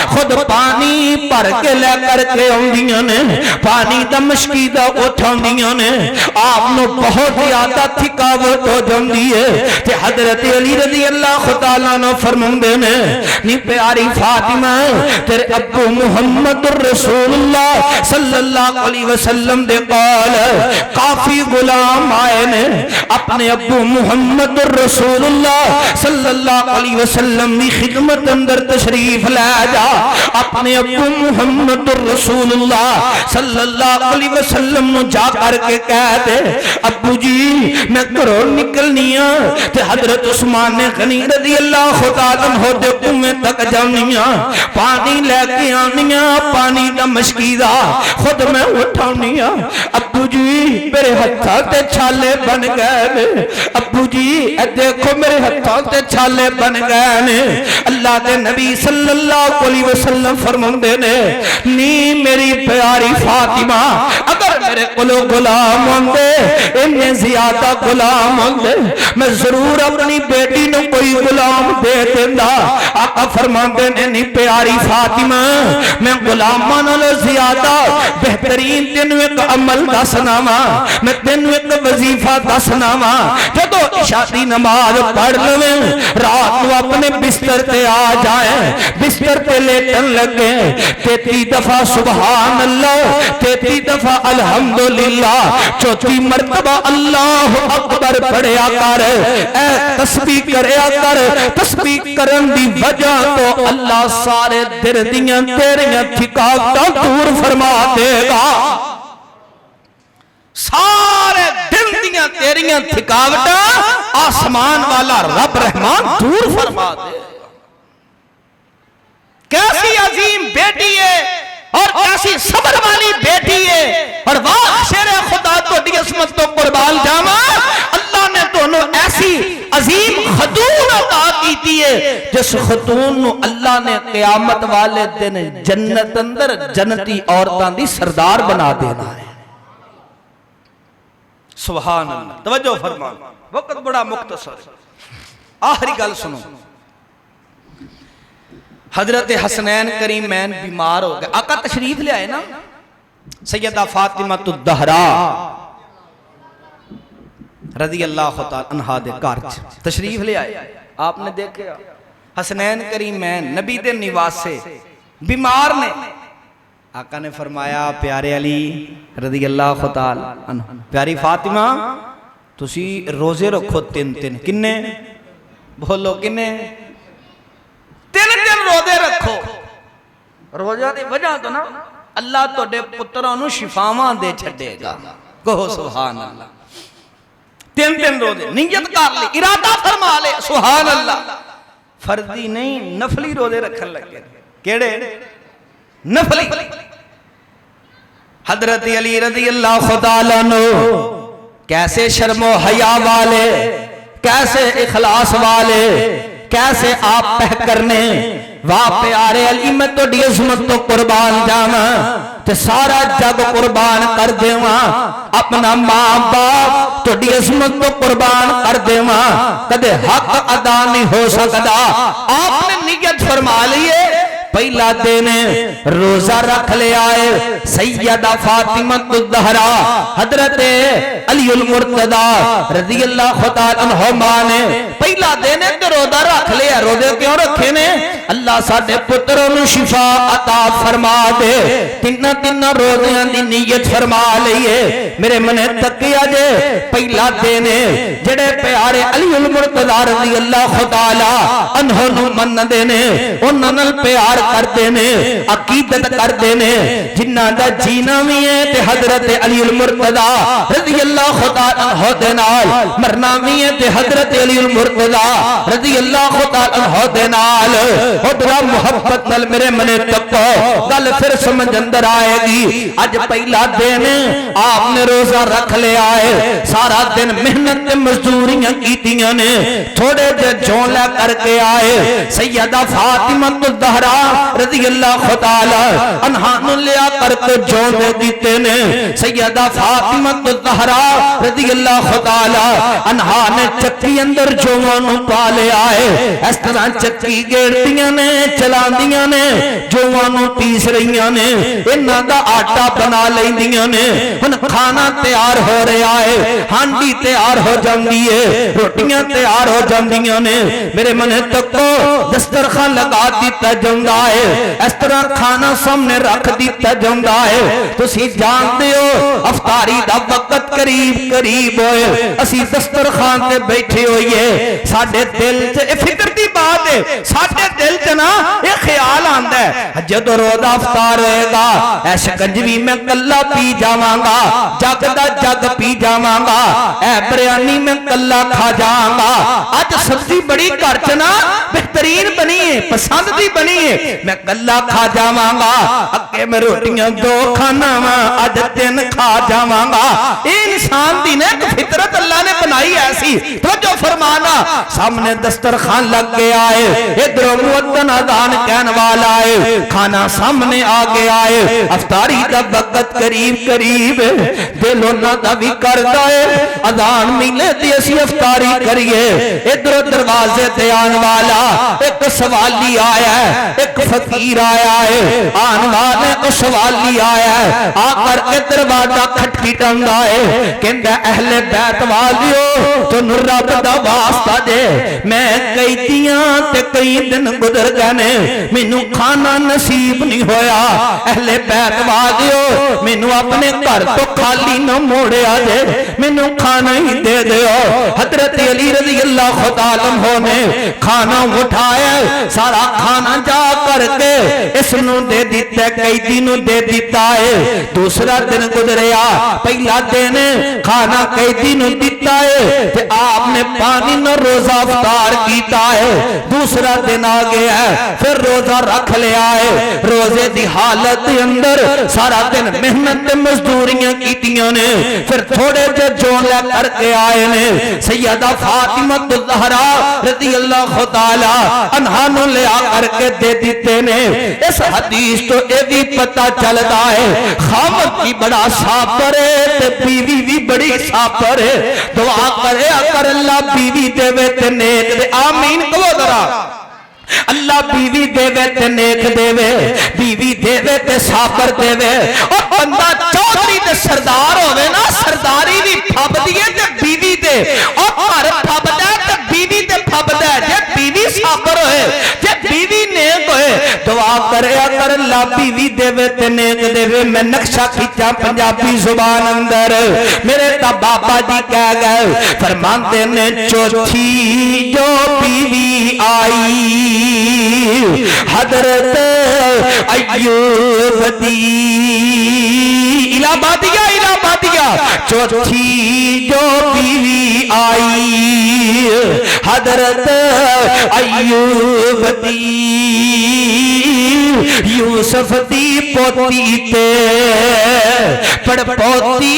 خود پانی پر کے لے کر کے آندیاں نے پانی دا مشکیدہ اٹھاندیاں نے آپ نو بہت زیادہ تھکاوٹ ہو جاندی ہے کہ حضرت علی رضی اللہ تعالیٰ عنہ فرماندے نے نی پیاری فاطمہ تیرے ابو محمد الرسول اللہ صلی اللہ علیہ وسلم دے قال کافی غلام آئے نے اپنے ابو محمد الرسول اللہ صلی اللہ علیہ وسلم دی خدمت اندر تشریف لے جا اپنے ابو محمد الرسول اللہ صلی اللہ علیہ وسلم نو جا کر کے کہہ دے ابو جی میں گھروں نکلنی ہاں تے حضرت عثمان غنی رضی اللہ تعالیٰ عنہ دے کنویں تک جانیاں پانی لے کے آنیاں پانی دا مشکیدہ خود میں اٹھانیاں ابو جی میرے ہتھاں تے چھالے بن گئے ابو جی اے دیکھو میرے ہتھاں تے چھالے بن گئے اللہ دے نبی صلی اللہ علیہ وسلم فرماندے نے نی میری پیاری فاطمہ اگر میرے کولو غلام ہوندے انہیں زیادہ غلام ہوندے میں ضرور اپنی بیٹی نو کوئی غلام دے دیندا آقا فرماندے نے نی پیاری فاطمہ میں غلاماں نالوں زیادہ بہترین تینوں ایک عمل دسنا وا میں تینوں ایک وظیفہ دسنا وا جدوں عشاء دی نماز پڑھ لویں رات نو اپنے بستر تے آ جائیں بستر تے لیٹن لگے 33 دفعہ سبحان اللہ 33 دفعہ الحمدللہ 34 مرتبہ اللہ اکبر پڑھیا کر اے تسبیح کریا کر تسبیح کرن دی وجہ تو اللہ سارے دل دیاں تیریاں تھکاوٹاں دور فرما دے گا سارے دل دیاں تیریاں تھکاوٹاں آسمان والا رب رحمان دور فرما دے گا کیسی عظیم بیٹی ہے اور کیسی صبر والی بیٹی ہے اور واہ شیر خدا تو دی عظمت تو قربان جاواں اللہ نے دونوں ایسی عظیم خاتون عطا کیتی ہے جس خاتون نو اللہ نے قیامت والے دن جنت اندر جنتی عورتاں دی سردار بنا دینا ہے سبحان اللہ توجہ فرما وقت بڑا مختصر آخری گل سنو حضرت حسنین کریمین بیمار ہو گئے آقا تشریف لے آئے نا سیدہ فاطمہ الزہرا رضی اللہ تعالی عنہا دے گھر تشریف لے آئے آپ نے دیکھے حسنین کریمین نبی دے نواسے بیمار نے آقا نے فرمایا پیارے علی رضی اللہ تعالی عنہ پیاری فاطمہ تسی روزے رکھو 3 کنے بولو کنے 3 روزے رکھو روزہ دی وجہ تو نا اللہ تو دے پتروں نو شفاواں دے چھڈے گا کہو سبحان اللہ 3 روزے نیت کر لی ارادہ فرما لے سبحان اللہ فرضی نہیں نفلی روزے رکھن لگے کیڑے نفلی حضرت علی رضی اللہ تعالیٰ عنہ کیسے شرم و حیا والے کیسے اخلاص والے کیسے آپ پہ کرنے واہ پیارے علی میں تو دی عظمت تو قربان جاواں تے سارا جگ قربان کر دیواں اپنا ماں باپ تو دی عظمت تو قربان کر دیواں کدے حق ادا نہیں ہو سکدا آپ نے نیت فرما لیے پہلا دن روزہ رکھ لے آئے سیدہ فاطمہ الزہرا حضرت علی المرتضی رضی اللہ تعالی عنہما نے پہلا دن تے روزہ رکھ لیا روزے کیوں رکھے نے اللہ ساڈے پتروں نو شفا عطا فرما دے 3 روزیاں دی نیت فرما لئیے میرے منے تکیا جے پہلا دن جڑے پیارے علی المرتضی رضی اللہ تعالی عنہ نو من دے نے انہاں نال پیار کرتے نے عقیدت کرتے نے جنہ دا جینا بھی ہے تے حضرت علی المرتضی رضی اللہ تعالی عنہ دے نال مرنا بھی ہے تے حضرت علی المرتضی رضی اللہ تعالی عنہ دے نال ادھرا محبت نال میرے منے تکو گل پھر سمجھ اندر آئے گی اج پہلا دن آپ نے روزہ رکھ لے آئے سارا دن محنت تے مزدوریاں کیتیاں نے تھوڑے جے جھولا کر کے آئے سیدہ فاطمہ الزہرا رضی اللہ تعالی عنہا نو لیا کر کے جون دے دیتے نے سیدہ فاطمہ الزہرا رضی اللہ تعالی عنہا نے چکی اندر جوانوں پا لے آئے اس طرح چکی گیڑتیاں نے چلاندیاں نے جوانوں پیس رہیاں نے انہاں دا آٹا بنا لیندیاں نے ہن کھانا تیار ہو رہا ہے ہانڈی تیار ہو جاندی ہے روٹیاں تیار ہو جاندیاں نے میرے منے تکو دسترخوان لگا دیتا جاندہ ہے اس طرح کھانا سامنے رکھ دیتا جاتا ہے تسی جانتے ہو افطاری دا وقت قریب قریب ہوئے اسی دسترخوان تے بیٹھے ہوئے ساڈے دل چ فکر دی بات ہے ساڈے دل چ نا یہ خیال آندا ہے جدوں روزہ افطار ہوئے گا اے شکنجوی میں کلا پی جاواں گا جگ دا جگ پی جاواں گا اے بریانی میں کلا کھا جاواں گا اج سبزی بڑی گھر چ نا بہترین بنی ہے پسند دی بنی ہے میں کلا کھا جاواں گا اگے میں روٹیاں دو کھانا وا اج تین کھا جاواں گا اے انسان دی نے فطرت اللہ نے بنائی ایسی توجہ فرمانا سامنے دسترخوان لگ گیا ہے ادھر مؤذن اذان کہنے والا ہے کھانا سامنے آ گیا ہے افطاری دا وقت قریب قریب دل انہاں دا بھی کردا ہے اذان ملے تے اسی افطاری کریے ادھر دروازے تے آن والا ایک سوالی آیا ہے ایک فقیر آیا ہے آن والے کو سوالی آیا ہے آ کر کے دروازہ کھٹکھٹاوندا ہے کہندا اہل بیت والیو تینوں رب دا واسطہ دے میں قیدیاں تے کئی دن گزر گئے نے مینوں کھانا نصیب نہیں ہویا اہل بیت والیو مینوں اپنے گھر تو خالی نہ موڑیا جے مینوں کھانا ہی دے دیو حضرت علی رضی اللہ تعالی عنہ نے کھانا اٹھایا سارا کھانا جا کر کے اس نو دے دیتا قیدی نو دے دیتا ہے دوسرا دن گزریا پہلا دن کھانا قیدی نو دیتا ہے تے آپ نے پانی نہ روزہ افطار کیتا ہے دوسرا دن آ گیا ہے پھر روزہ رکھ لیا ہے روزے دی حالت اندر سارا دن محنت مزدوریاں کیتیاں نے پھر تھوڑے جو جون لے کر کے آئے نے سیدہ فاطمہ الزہرا رضی اللہ تعالی عنہا نو لے آ کر کے دے دیتے نے اس حدیث تو اے بھی پتہ چلتا ہے خامد کی بڑا صابر ہے تے بیوی بھی بڑی صابر ہے دعا کرے اگر اللہ بیوی دے وے تے نیک دے آمین کہو ذرا اللہ بیوی دے وے تے نیک دے وے بیوی دے وے تے صابر دے وے اور بندہ چودھری تے سردار ہوئے نا سرداری بھی پھب دیئے تے بیوی دے اور ہر پھب دے تے بیوی تے پھب دے جے بیوی صابر ہوئے جے بیوی نیک ہوئے دعا کرے اگر اللہ بیوی دے وے تے نیک دے وے میں نقشہ کھچا پنجابی زبان اندر میرے تا بابا جی کہہ گئے فرماندے نے چوتھی جو بیوی آئی حضرت ایوب دی الہبادیہ چوتھی جو بیوی آئی حضرت ایوب دی یوسف دی پوتی تے پڑ پوتی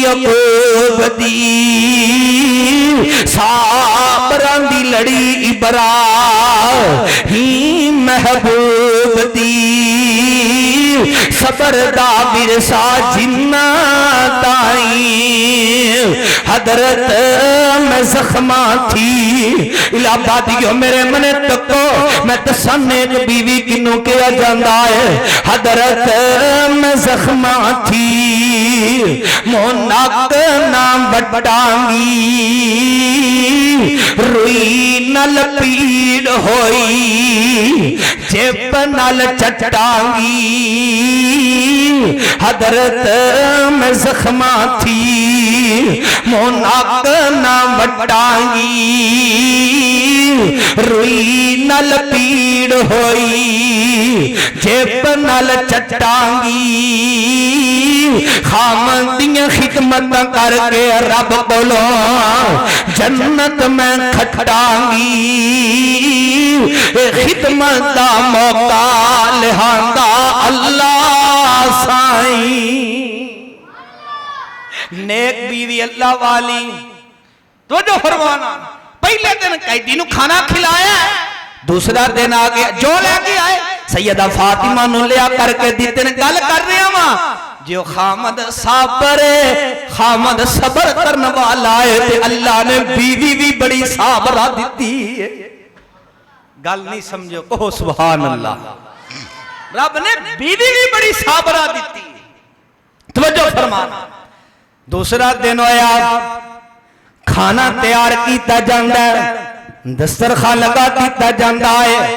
یعقوب دی صابران دی لڑی ابراہیم محبوب دی صبر دا ورثہ جنہ تائیں حضرت میں زخمہ تھی الہبادیوں میرے منے تکو میں تسانے ایک بیوی کنوں کیا جاندہ ہے حضرت میں زخمہ تھی مونک نام بڑھانگی روئی نل پیڑ ہوئی جب نل چٹانگی حضرت میں زخمہ تھی مونک نام بڑھانگی روئی نل پیڑ ہوئی جب نل چٹانگی خامندیاں خدمت کر کے رب بولو جنت میں کھٹانگی خدمت دا موقع لہاندا اللہ سائیں نیک بیوی اللہ والی تو جو فرمانا پہلے دن قیدی نو کھانا کھلایا دوسرا دن آگے جو لے کے آئے سیدہ فاطمہ نو لیا کر کے دیتے نے گل کر رہے ہیں ماں جو خامد صابر ہے خامد صبر کرنے والا ہے تے اللہ نے بیوی بھی بڑی صابرہ دیتی ہے گل نہیں سمجھو کہو سبحان اللہ رب نے بیوی بھی بڑی صابرہ دیتی ہے توجہ فرمانا دوسرا دن ہویا کھانا تیار کیتا جاندہ ہے دسترخوان لگا کیتا جاندہ ہے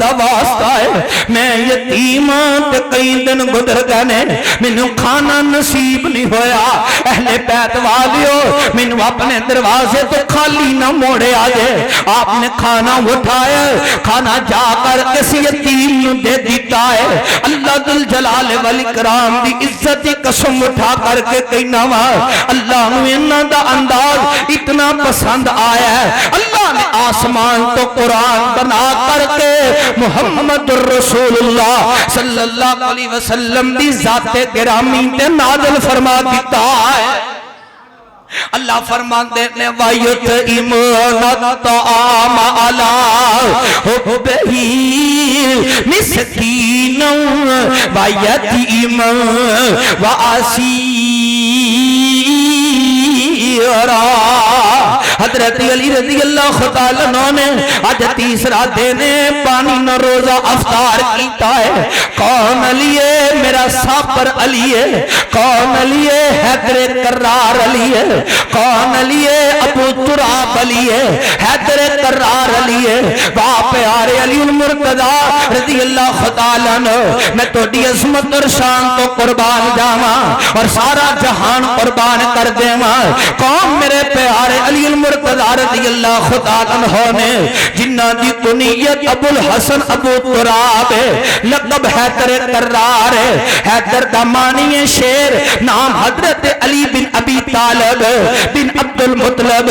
دا واسطہ ہے میں یتیم تے کئی دن گزر گئے نے مینوں کھانا نصیب نہیں ہویا اہل بیت والیو مینوں اپنے دروازے تو خالی نہ موڑے آجے آپ نے کھانا اٹھایا کھانا جا کر اس یتیم نو دے دیتا ہے اللہ ذل جلال والاکرام دی عزت کی قسم اٹھا کر کے کہنا وا اللہ نو انہاں دا انداز اتنا پسند آیا ہے اللہ نے آسمان تو قرآن بنا کر کے محمد رسول اللہ صلی اللہ علیہ وسلم دی ذات گرامی تے نازل فرما دیتا ہے اللہ فرماندے نے وَيُطْعِمُونَ الطَّعَامَ عَلَىٰ حُبِّهِ مِسْكِينًا وَيَتِيمًا وَأَسِيرًا حضرت علی رضی اللہ تعالیٰ عنہ نے آج تیسرا دینے پانی نہ روزہ افطار کیتا ہے کون علی ہے میرا صابر علی ہے کون علی ہے حیدر کرار علی ہے کون علی ہے ابو تراب علی ہے حیدر کرار علی ہے باپ پیارے علی المرتضی رضی اللہ تعالیٰ عنہ میں تو دی عظمت اور شان تو قربان جاواں اور سارا جہان قربان کر دیواں کون میرے پیارے علی المرتضی رضی اللہ تعالیٰ عنہ نے جنہ دی کنیت ابو الحسن ابو تراب لقب حیدر کرار حیدر دا معنی شیر نام حضرت علی بن ابی طالب بن عبد المطلب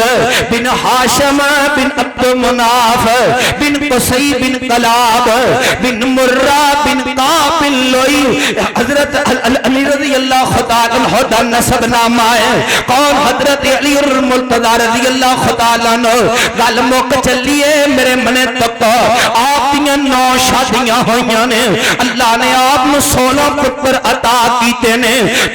بن حاشم بن عبد مناف بن قصی بن کلاب بن مرہ بن قابل لوئی حضرت علی رضی اللہ تعالیٰ عنہ دا نسب نام آئے کون حضرت علی المرتضی رضی اللہ تعالیٰ عنہ گل موک چلیے میرے منے تک آپ دیاں 9 شادیاں ہوئیاں نے اللہ نے آپ نے 16 پتر عطا کیتے نے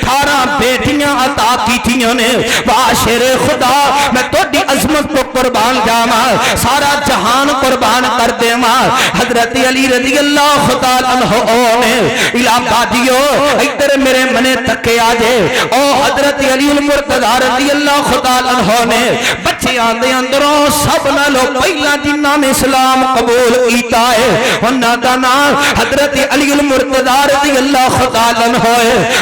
18 بیٹیاں عطا کیتیاں نے باشر خدا میں تو دی عظمت کو قربان جاواں سارا جہان قربان کر دیواں حضرت علی رضی اللہ تعالیٰ عنہ نے الہبادیو ادھر میرے منے تکے آجے او حضرت علی المرتضی رضی اللہ تعالیٰ عنہ نے بچے آندے اندروں سب نالو پہلا جنہاں نے اسلام قبول کیتا ہے انہاں دا نام حضرت علی المرتضی رضی اللہ تعالیٰ عنہ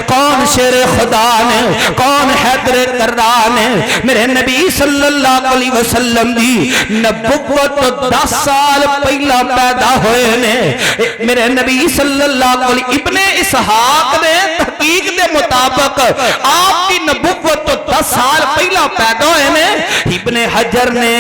کون شیر خدا نے کون حیدر کرار نے میرے نبی صلی اللہ علیہ وسلم دی نبوت 10 سال پہلا پیدا ہوئے نے میرے نبی صلی اللہ علیہ ابن اسحاق نے تحقیق دے مطابق آپ کی نبوت 10 سال پہلا پیدا ہوئے نے ابن حجر نے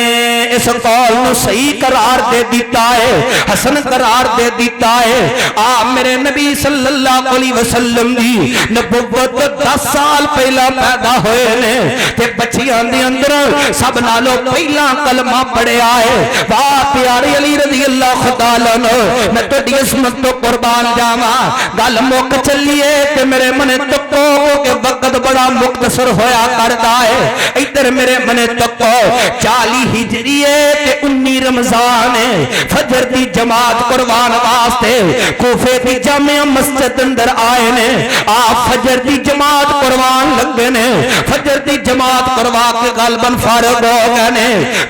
اس قول نو صحیح قرار دے دیتا ہے حسن قرار دے دیتا ہے آپ میرے نبی صلی اللہ علیہ وسلم دی نبوت 10 سال پہلا پیدا ہوئے نے تے بچیاں دے اندر سب نالو پہلا کلمہ پڑھیا ہے واہ پیارے علی رضی اللہ تعالیٰ عنہ میں تو دی عظمت تو قربان جاواں گل موک چلیے تے میرے منے تکو کہ وقت بڑا مختصر ہویا کردا ہے ادھر میرے منے تکو 40 ہجری تے 19 رمضان فجر دی جماعت قربان واسطے کوفے دی جامع مسجد اندر آئے نے آپ فجر دی جماعت قربان لگے نے فجر دی جماعت کروا کے غالباً فارغ ہو گئے نے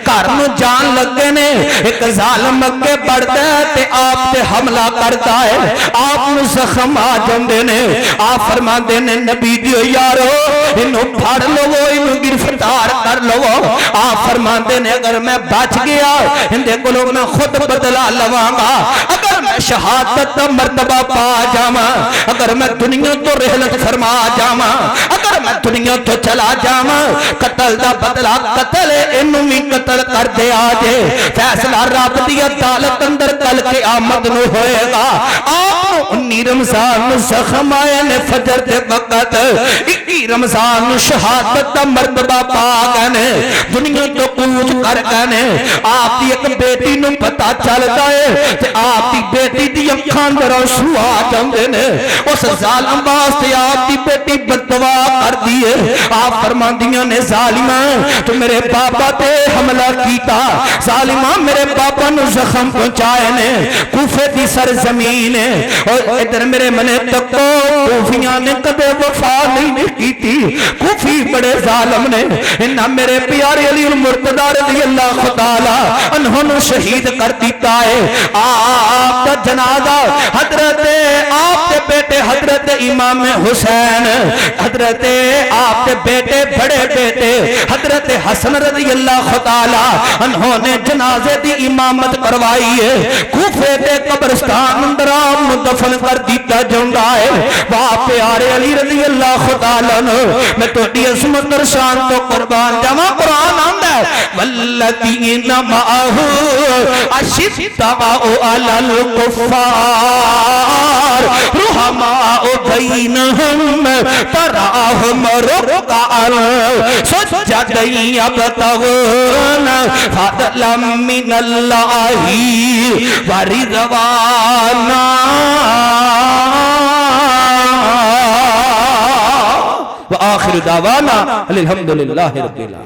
گھر نو جان لگے نے ایک ظالم اگے بڑھتا ہے تے آپ تے حملہ کرتا ہے آپ نو زخم آ جاندے نے آپ فرماندے نے نبی دیو یارو انہوں پھڑ لو انہوں گرفتار کر لو آپ فرماندے نے اگر میں بچ گیا اندے کلو میں خود بدلا لواں گا اگر میں شہادت مرتبہ پا جاواں اگر میں دنیا تو رحلت فرما جاواں اگر میں دنیا تو چلا جاواں قتل دا بدلا قتل انہوں بھی قتل کر دے آجے فیصلہ رب دی عدالت اندر کل قیامت نو ہوئے گا آپ 19 رمضان زخم آئے نے فجر دے وقت 21 رمضان شہادت دا مرتبہ پا گئے دنیا تو کوچ کر گئے آپ دی ایک بیٹی نو پتا چلتا ہے کہ آپ دی بیٹی دی اکھان در آنسو آ جاندے نے اس ظالم واسطے آپ دی بیٹی بددعا کر دیے آپ فرماندیاں نے ظالمان تو میرے پاپا تے حملہ کیتا ظالمان میرے پاپا نو زخم پہنچائے نے کوفے دی سرزمین اور ادھر میرے منے تکو کوفیاں نے کدے وفا نہیں کی تھی کوفی بڑے ظالم نے انہاں میرے پیارے علی المرتضی رضی اللہ تعالی عنہ نے شہید کر دیتا ہے آپ کا جنازہ حضرت آپ کے بیٹے حضرت امام حسین حضرت آپ کے بیٹے بڑے بیٹے حضرت حسن رضی اللہ تعالی عنہ نے جنازے دی امامت کروائی ہے کوفے دے قبرستان اندر آپ دفن کر دیتا جاتا ہے واہ پیارے علی رضی اللہ تعالی عنہ میں تو عظمت اور شان تو قربان جاواں قرآن آندا ہے والذین معہ اشداء علی الکفار رحماء بینہم تراہم رکعا سجدا یبتغون فضلا من اللہ ورضوانا وآخر دعوانا الحمدللہ رب العالمین.